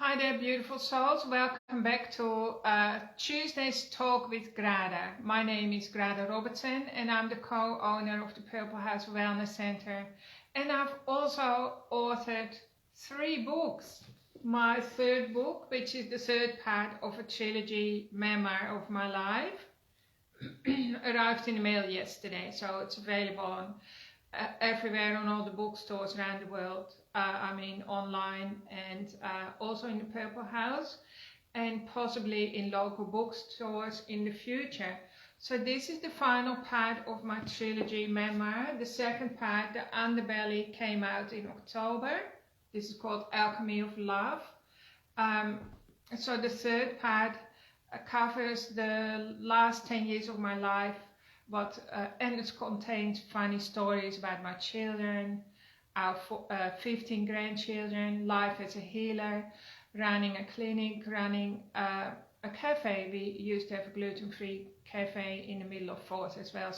Hi there, beautiful souls. Welcome back to Tuesday's Talk with Grada. My name is Grada Robertson and I'm the co-owner of the Purple House Wellness Center. And I've also authored 3 books. My third book, which is the third part of a trilogy memoir of my life, arrived in the mail yesterday, so it's available on everywhere, on all the bookstores around the world. Online and also in the Purple House and possibly in local bookstores in the future. So this is the final part of my trilogy memoir. The second part, The Underbelly, came out in October. This is called Alchemy of Love. So the third part covers the last 10 years of my life, and it contains funny stories about my children, our 15 grandchildren, life as a healer, running a clinic, running a cafe. We used to have a gluten-free cafe in the middle of Forth as well.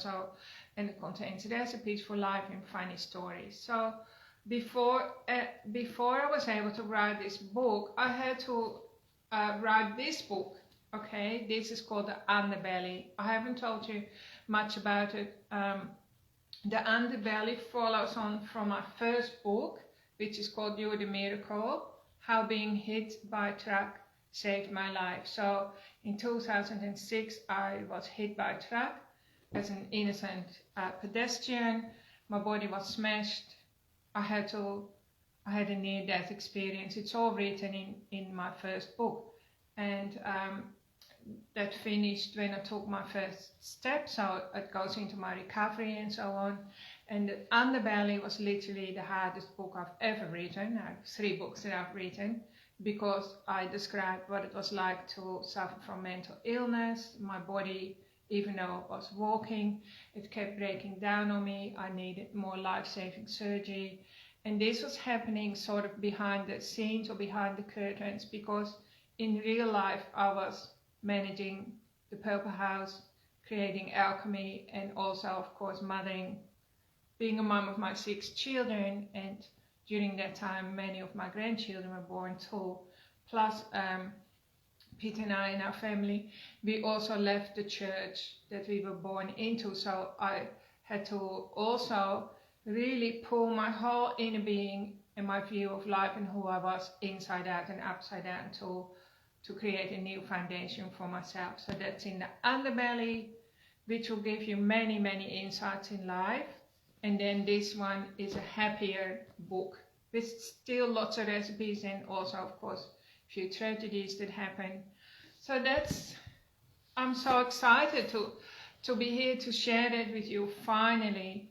And it contains recipes for life and funny stories. So before I was able to write this book, I had to write this book. Okay, this is called The Underbelly. I haven't told you much about it. The Underbelly follows on from my first book, which is called You're the Miracle, How Being Hit by a Truck Saved My Life. So in 2006, I was hit by a truck as an innocent pedestrian. My body was smashed. I had a near-death experience. It's all written in my first book. And that finished when I took my first step, so it goes into my recovery and so on. And The Underbelly was literally the hardest book I've ever written. I have 3 books that I've written because I described what it was like to suffer from mental illness. My body, even though I was walking, it kept breaking down on me. I needed more life-saving surgery. And this was happening sort of behind the scenes or behind the curtains, because in real life I was managing the Purple House, creating alchemy, and also, of course, mothering, being a mom of my 6 children. And during that time, many of my grandchildren were born too. Plus, Peter and I and our family, we also left the church that we were born into. So I had to also really pull my whole inner being and my view of life and who I was inside out and upside down to create a new foundation for myself. So that's in The Underbelly, which will give you many, many insights in life. And then this one is a happier book with still lots of recipes and also, of course, a few tragedies that happen. So I'm so excited to be here to share that with you finally,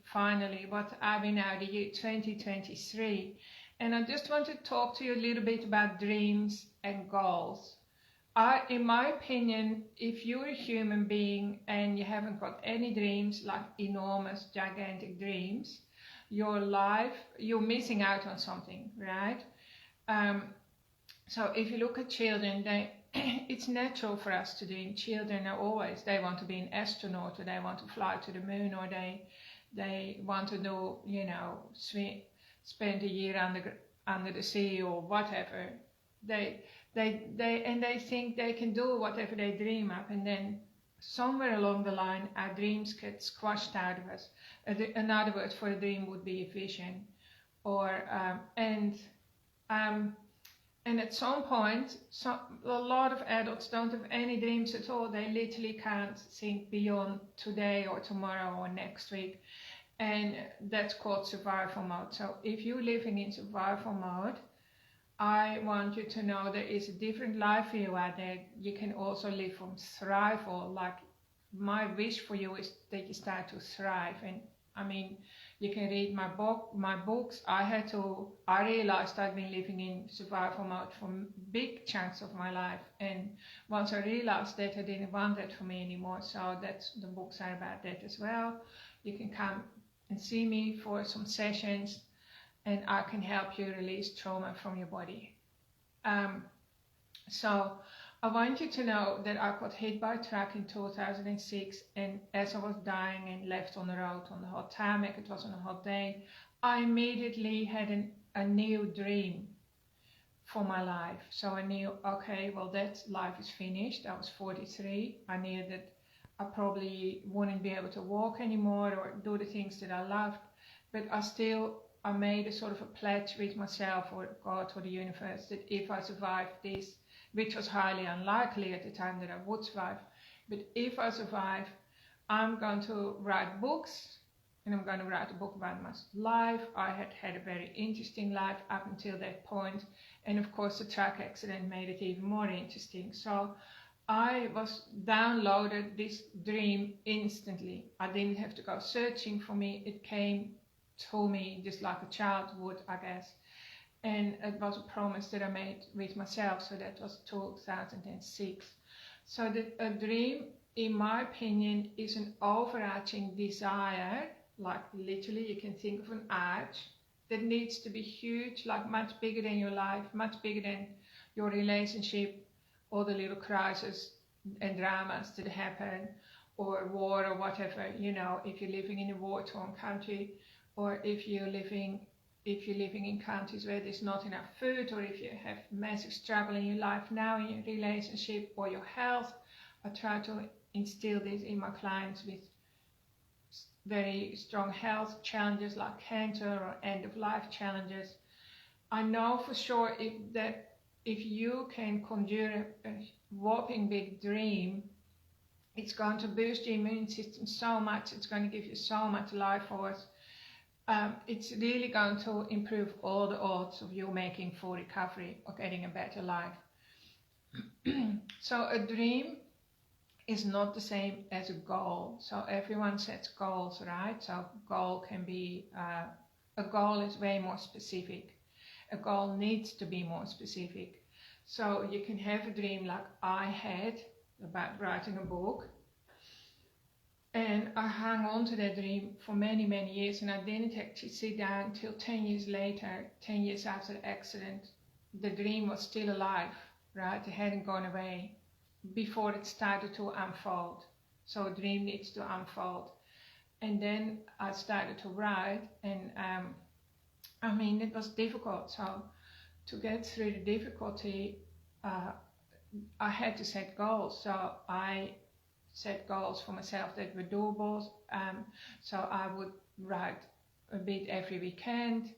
what I've been now the year 2023. And I just want to talk to you a little bit about dreams and goals. In my opinion, if you're a human being and you haven't got any dreams, like enormous, gigantic dreams, you're missing out on something, right? So if you look at children, it's natural for us to dream. Children are always, they want to be an astronaut, or they want to fly to the moon, or they want to do, spend a year under the sea or whatever. They think they can do whatever they dream up, and then somewhere along the line our dreams get squashed out of us. Another word for a dream would be a vision, and at some point a lot of adults don't have any dreams at all. They literally can't think beyond today or tomorrow or next week, and that's called survival mode. So if you're living in survival mode, I want you to know there is a different life for you out there. You can also live from thrival. Like, my wish for you is that you start to thrive. And I mean, you can read my books. I realized I've been living in survival mode for big chunks of my life. And once I realized that, I didn't want that for me anymore. So the books are about that as well. You can come and see me for some sessions, and I can help you release trauma from your body. So I want you to know that I got hit by a truck in 2006, and as I was dying and left on the road on the hot tarmac, it was on a hot day, I immediately had a new dream for my life. So I knew, okay, well, that life is finished. I was 43. I knew that I probably wouldn't be able to walk anymore or do the things that I loved, but I made a sort of a pledge with myself or God or the universe that if I survived this, which was highly unlikely at the time that I would survive, but if I survive, I'm going to write books, and I'm going to write a book about my life. I had had a very interesting life up until that point, and of course the truck accident made it even more interesting. So I was downloaded this dream instantly. I didn't have to go searching for me. It came to me just like a child would, I guess. And it was a promise that I made with myself. So that was 2006. So a dream, in my opinion, is an overarching desire, like literally you can think of an arch that needs to be huge, like much bigger than your life, much bigger than your relationship, all the little crises and dramas that happen, or war or whatever, you know, if you're living in a war-torn country, or if you're living in countries where there's not enough food, or if you have massive struggle in your life now in your relationship or your health. I try to instill this in my clients with very strong health challenges like cancer or end-of-life challenges. I know for sure if you can conjure a whopping big dream, it's going to boost your immune system so much, it's going to give you so much life force. It's really going to improve all the odds of you making full recovery or getting a better life. So a dream is not the same as a goal. So everyone sets goals, right? So goal can be, a goal is way more specific. A goal needs to be more specific. So you can have a dream like I had about writing a book. And I hung on to that dream for many, many years, and I didn't actually sit down until 10 years later, 10 years after the accident. The dream was still alive, right? It hadn't gone away before it started to unfold. So a dream needs to unfold. And then I started to write, and I mean, it was difficult. So to get through the difficulty, I had to set goals. So I set goals for myself that were doable. So I would write a bit every weekend.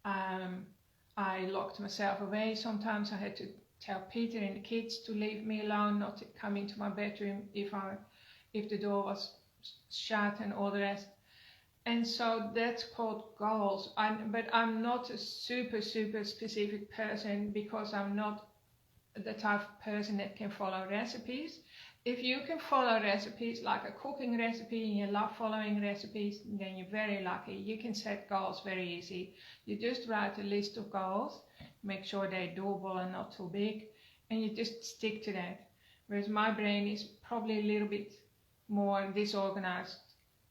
I locked myself away. Sometimes I had to tell Peter and the kids to leave me alone, not to come into my bedroom if the door was shut and all the rest. And so that's called goals. But I'm not a super specific person, because I'm not the type of person that can follow recipes. If you can follow recipes, like a cooking recipe, and you love following recipes, then you're very lucky. You can set goals very easy. You just write a list of goals, make sure they're doable and not too big, and you just stick to that. Whereas my brain is probably a little bit more disorganized,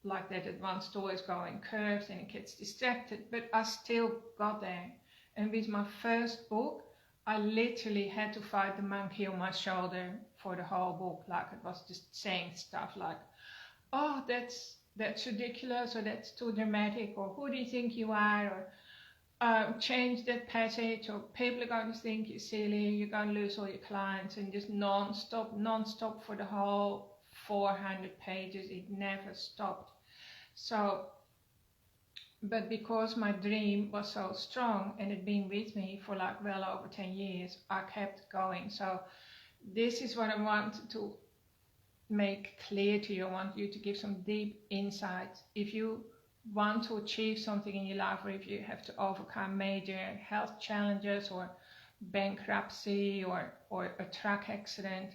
like that. It wants to always go in curves and it gets distracted, but I still got there. And with my first book, I literally had to fight the monkey on my shoulder for the whole book. Like, it was just saying stuff like, oh, that's ridiculous, or that's too dramatic, or who do you think you are, or change that passage, or people are going to think you're silly, you're going to lose all your clients, and just non-stop for the whole 400 pages. It never stopped. So, but because my dream was so strong and it had been with me for like well over 10 years, I kept going. So this is what I want to make clear to you. I want you to give some deep insights. If you want to achieve something in your life, or if you have to overcome major health challenges or bankruptcy or a truck accident,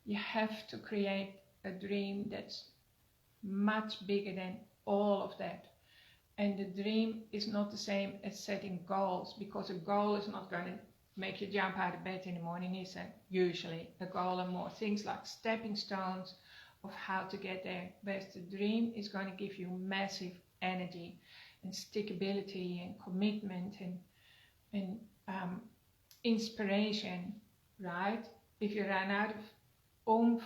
you have to create a dream that's much bigger than all of that. And the dream is not the same as setting goals, because a goal is not going to make you jump out of bed in the morning, is it? Usually a goal are more things like stepping stones of how to get there, whereas the dream is going to give you massive energy and stickability and commitment and inspiration, right? If you run out of oomph,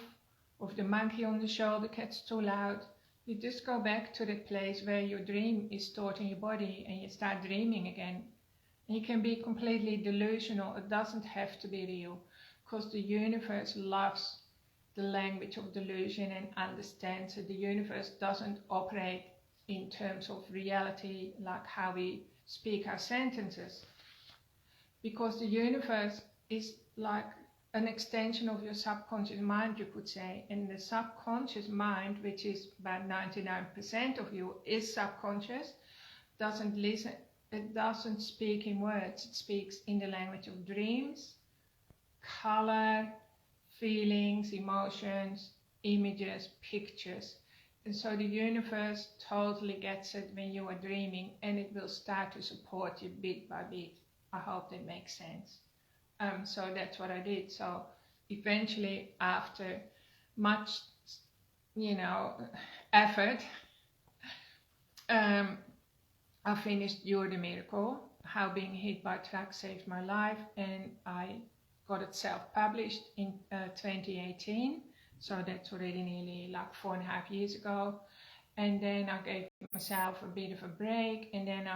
or if the monkey on the shoulder gets too loud, you just go back to that place where your dream is stored in your body, and you start dreaming again. It can be completely delusional. It doesn't have to be real, because the universe loves the language of delusion and understands that the universe doesn't operate in terms of reality like how we speak our sentences, because the universe is like an extension of your subconscious mind, you could say. And the subconscious mind, which is about 99% of you, is subconscious, doesn't listen, it doesn't speak in words, it speaks in the language of dreams, color, feelings, emotions, images, pictures. And so the universe totally gets it when you are dreaming, and it will start to support you bit by bit. I hope that makes sense. So that's what I did. So eventually, after much, effort, I finished You're the Miracle, How Being Hit by a Truck Saved My Life, and I got it self-published in 2018. So that's already nearly like 4.5 years ago. And then I gave myself a bit of a break, and then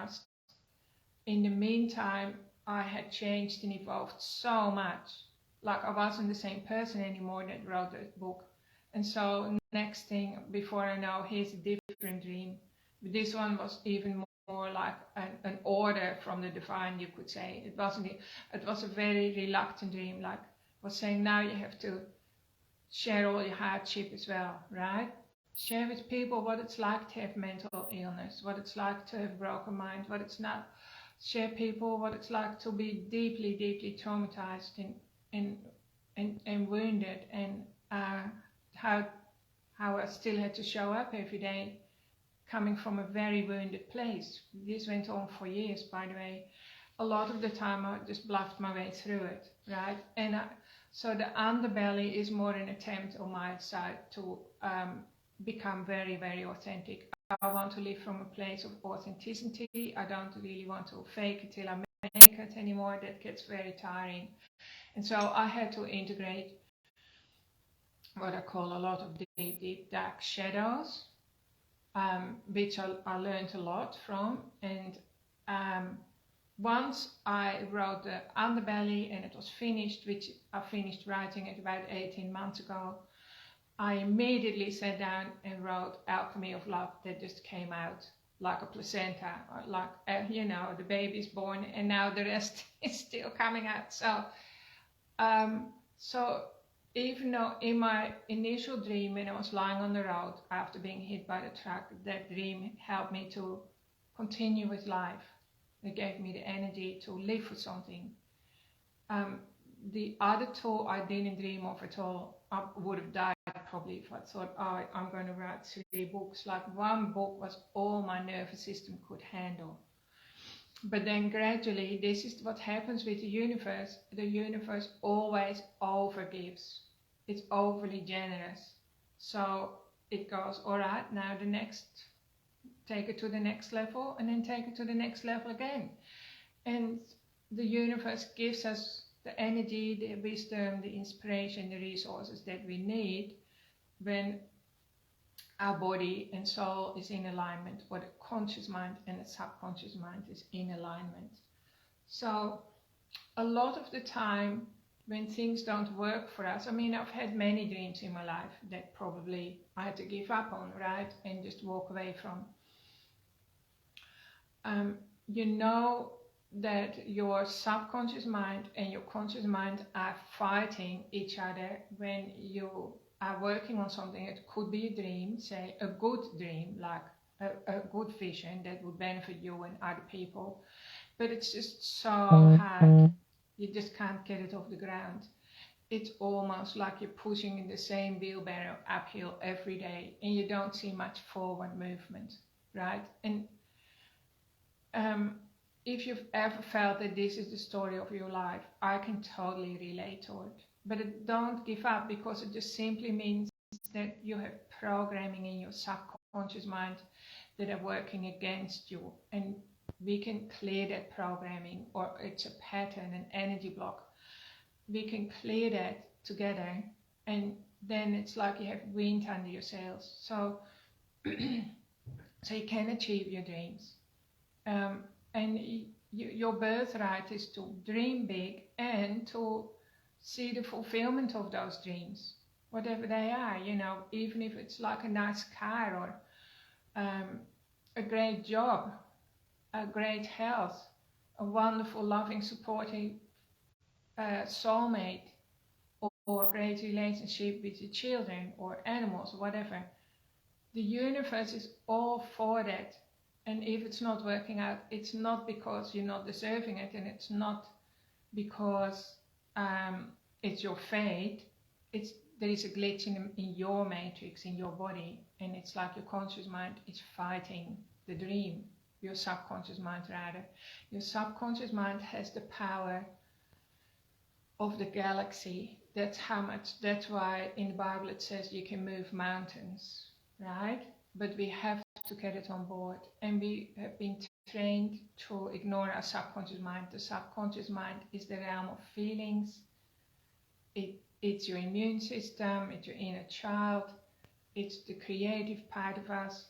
in the meantime, I had changed and evolved so much. Like, I wasn't the same person anymore that wrote that book. And so next thing, before I know, here's a different dream. But this one was even more like an order from the divine, you could say. It was a very reluctant dream. Like, it was saying, now you have to share all your hardship as well, right? Share with people what it's like to have mental illness, what it's like to have a broken mind, what it's not. Share people what it's like to be deeply, deeply traumatized and wounded, and how I still had to show up every day, coming from a very wounded place. This went on for years, by the way. A lot of the time I just bluffed my way through it, right? And so the underbelly is more an attempt on my side to become very, very authentic. I want to live from a place of authenticity. I don't really want to fake it till I make it anymore. That gets very tiring. And so I had to integrate what I call a lot of deep, deep dark shadows, which I learned a lot from. And once I wrote the underbelly and it was finished, which I finished writing it about 18 months ago, I immediately sat down and wrote Alchemy of Love. That just came out like a placenta, like, the baby's born, and now the rest is still coming out. So even though in my initial dream, when I was lying on the road after being hit by the truck, that dream helped me to continue with life. It gave me the energy to live for something. The other two I didn't dream of at all. I would have died probably if I thought, oh, I'm going to write 3 books. Like, one book was all my nervous system could handle. But then gradually, this is what happens with the universe. The universe always overgives. It's overly generous. So it goes, all right, now take it to the next level, and then take it to the next level again. And the universe gives us the energy, the wisdom, the inspiration, the resources that we need when our body and soul is in alignment, or the conscious mind and the subconscious mind is in alignment. So a lot of the time when things don't work for us, I've had many dreams in my life that probably I had to give up on, right? And just walk away from. That your subconscious mind and your conscious mind are fighting each other when you are working on something. It could be a dream, say a good dream, like a good vision that would benefit you and other people, but it's just so hard, you just can't get it off the ground. It's almost like you're pushing in the same wheelbarrow uphill every day, and you don't see much forward movement, right? And if you've ever felt that this is the story of your life, I can totally relate to it. But don't give up, because it just simply means that you have programming in your subconscious mind that are working against you. And we can clear that programming, or it's a pattern, an energy block. We can clear that together, and then it's like you have wind under your sails. So, so you can achieve your dreams. And your birthright is to dream big and to see the fulfillment of those dreams, whatever they are, you know, even if it's like a nice car or a great job, a great health, a wonderful, loving, supporting soulmate, or a great relationship with your children or animals, or whatever. The universe is all for that. And if it's not working out, it's not because you're not deserving it, and it's not because it's your fate. There is a glitch in your matrix, in your body, and it's like your conscious mind is fighting the dream. Your subconscious mind, rather. Your subconscious mind has the power of the galaxy. That's why in the Bible it says you can move mountains, right? But we have to get it on board, and we have been trained to ignore our subconscious mind. The subconscious mind is the realm of feelings. It's your immune system, it's your inner child, it's the creative part of us.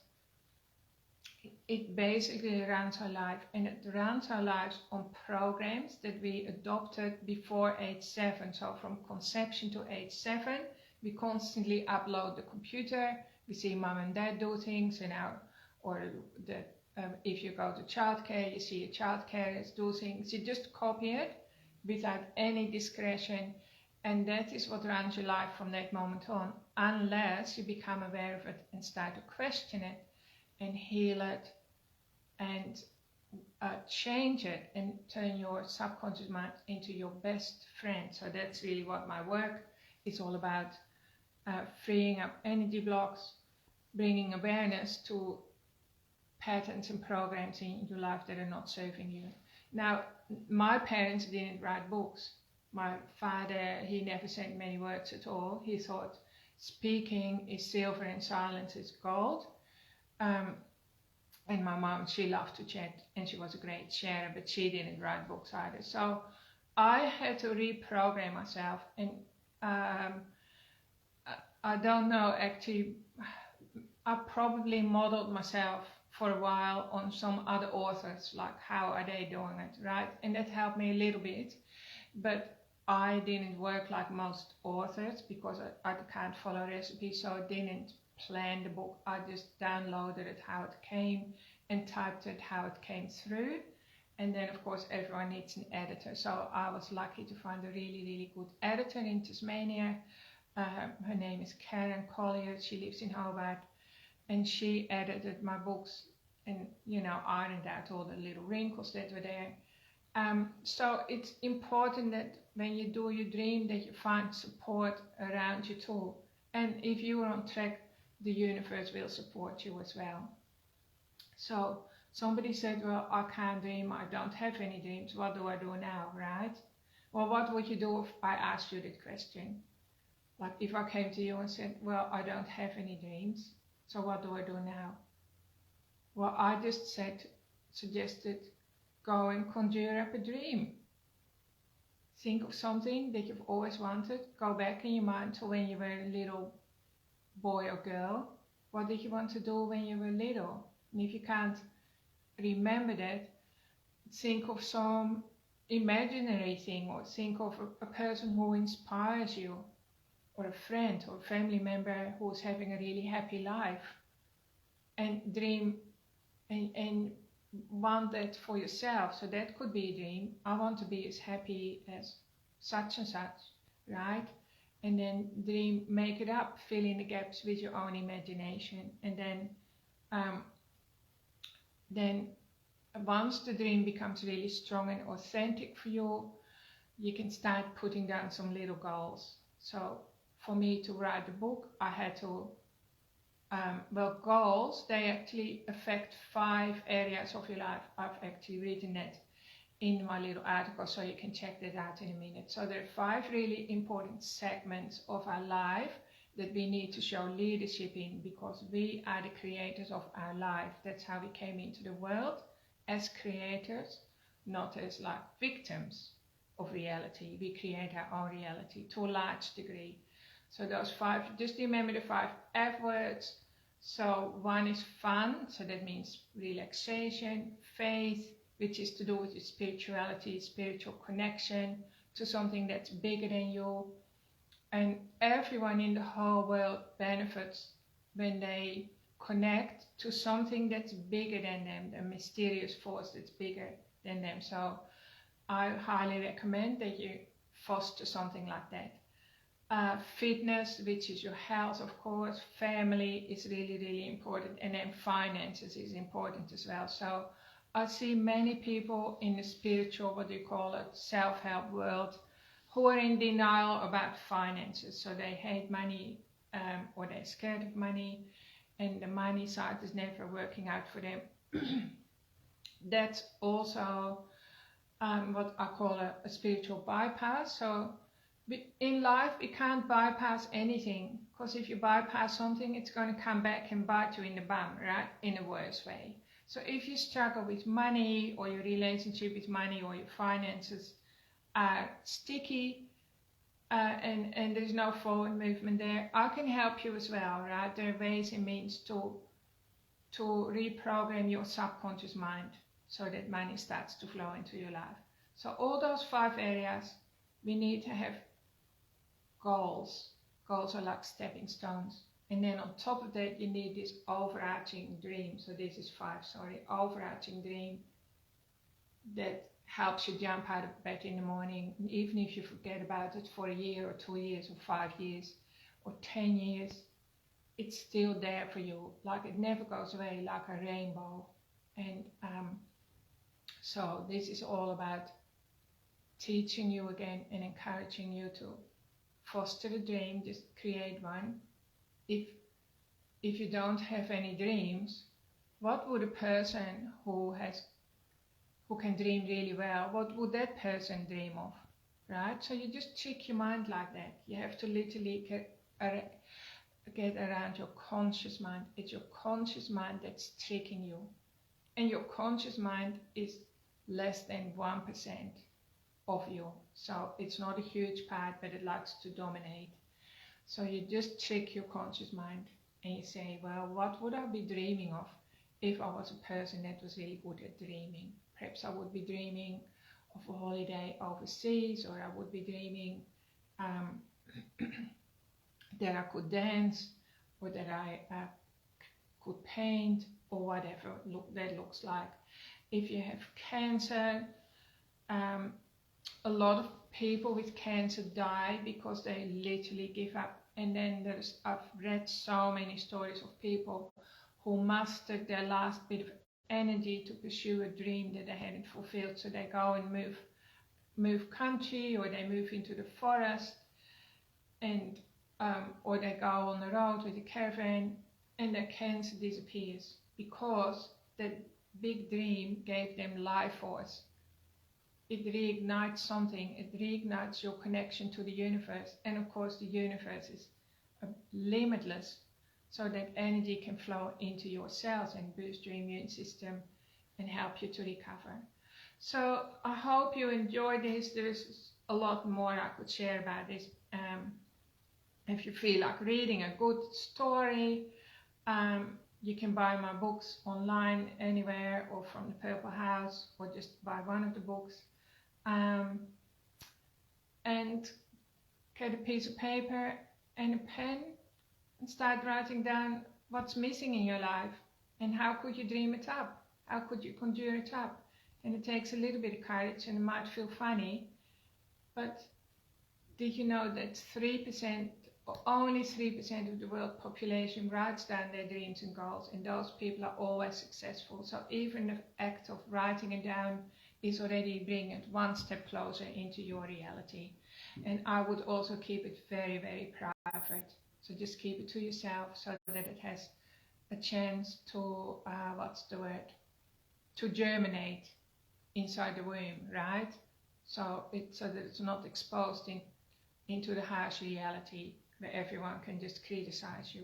It basically runs our life, and it runs our lives on programs that we adopted before age 7. So from conception to age 7, we constantly upload the computer. We see mom and dad do things, if you go to childcare, you see your childcarers do things. You just copy it without any discretion, and that is what runs your life from that moment on, unless you become aware of it and start to question it and heal it and change it and turn your subconscious mind into your best friend. So that's really what my work is all about, freeing up energy blocks, bringing awareness to patterns and programs in your life that are not serving you. Now, my parents didn't write books. My father, he never said many words at all. He thought speaking is silver and silence is gold. And my mom, she loved to chat, and she was a great sharer, but she didn't write books either. So I had to reprogram myself, and I don't know, actually, I probably modeled myself for a while on some other authors, like how are they doing it, right? And that helped me a little bit, but I didn't work like most authors because I can't follow recipes, so I didn't plan the book. I just downloaded it how it came and typed it how it came through. And then of course everyone needs an editor, so I was lucky to find a really, really good editor in Tasmania. Her name is Karen Collier. She lives in Hobart, and she edited my books and, you know, ironed out all the little wrinkles that were there. So it's important that when you do your dream that you find support around you too. And if you are on track, the universe will support you as well. So somebody said, well, I can't dream, I don't have any dreams, what do I do now, right? Well, what would you do if I asked you that question? Like if I came to you and said, well, I don't have any dreams, so what do I do now? Well, I just suggested go and conjure up a dream. Think of something that you've always wanted. Go back in your mind to when you were a little boy or girl. What did you want to do when you were little? And if you can't remember that, think of some imaginary thing, or think of a person who inspires you, or a friend or family member who's having a really happy life, and dream and want that for yourself. So that could be a dream. I want to be as happy as such and such, right? And then dream, make it up, fill in the gaps with your own imagination. And then once the dream becomes really strong and authentic for you, you can start putting down some little goals. So for me to write the book, I had to, goals, they actually affect 5 areas of your life. I've actually written that in my little article, so you can check that out in a minute. So there are 5 really important segments of our life that we need to show leadership in, because we are the creators of our life. That's how we came into the world, as creators, not as like victims of reality. We create our own reality to a large degree. So those 5, just remember the 5 F words. So 1 is fun, so that means relaxation, faith, which is to do with your spirituality, spiritual connection to something that's bigger than you. And everyone in the whole world benefits when they connect to something that's bigger than them, a mysterious force that's bigger than them. So I highly recommend that you foster something like that. Fitness, which is your health, of course. Family is really, really important. And then finances is important as well. So I see many people in the spiritual, what do you call it, self-help world, who are in denial about finances. So they hate money, or they're scared of money, and the money side is never working out for them. That's also what I call a spiritual bypass. So in life, we can't bypass anything, because if you bypass something, it's going to come back and bite you in the bum, right? In a worse way. So if you struggle with money, or your relationship with money, or your finances are sticky, and there's no forward movement there, I can help you as well, right? There are ways and means to reprogram your subconscious mind so that money starts to flow into your life. So all those 5 areas, we need to have goals. Goals are like stepping stones. And then on top of that, you need this overarching dream. So this is 5, sorry, overarching dream that helps you jump out of bed in the morning. And even if you forget about it for a year or 2 years or 5 years or 10 years, it's still there for you. Like it never goes away, like a rainbow. And so this is all about teaching you again and encouraging you to foster a dream, just create one. If you don't have any dreams, what would a person who can dream really well, what would that person dream of, right? So you just trick your mind like that. You have to literally get around your conscious mind. It's your conscious mind that's tricking you. And your conscious mind is less than 1% of you. So it's not a huge part, but it likes to dominate. So you just trick your conscious mind and you say, well, what would I be dreaming of if I was a person that was really good at dreaming? Perhaps I would be dreaming of a holiday overseas, or I would be dreaming that I could dance, or that I could paint, or whatever that looks like. If you have cancer, a lot of people with cancer die because they literally give up. And then I've read so many stories of people who mustered their last bit of energy to pursue a dream that they hadn't fulfilled. So they go and move country, or they move into the forest, and or they go on the road with a caravan, and their cancer disappears because that big dream gave them life force. It reignites something, it reignites your connection to the universe. And of course the universe is limitless, so that energy can flow into your cells and boost your immune system and help you to recover. So I hope you enjoyed this. There's a lot more I could share about this. If you feel like reading a good story, you can buy my books online anywhere, or from the Purple House, or just buy one of the books. And get a piece of paper and a pen and start writing down what's missing in your life and how could you dream it up, how could you conjure it up. And it takes a little bit of courage, and it might feel funny, but did you know that 3%, or only 3% of the world population writes down their dreams and goals, and those people are always successful. So even the act of writing it down is already bringing it one step closer into your reality. And I would also keep it very, very private. So just keep it to yourself, so that it has a chance to, to germinate inside the womb, right? So that it's not exposed into the harsh reality where everyone can just criticize you.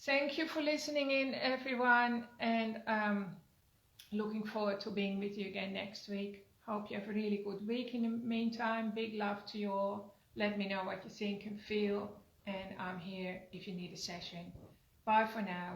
Thank you for listening in, everyone, and looking forward to being with you again next week. Hope you have a really good week in the meantime. Big love to you all. Let me know what you think and feel, and I'm here if you need a session. Bye for now.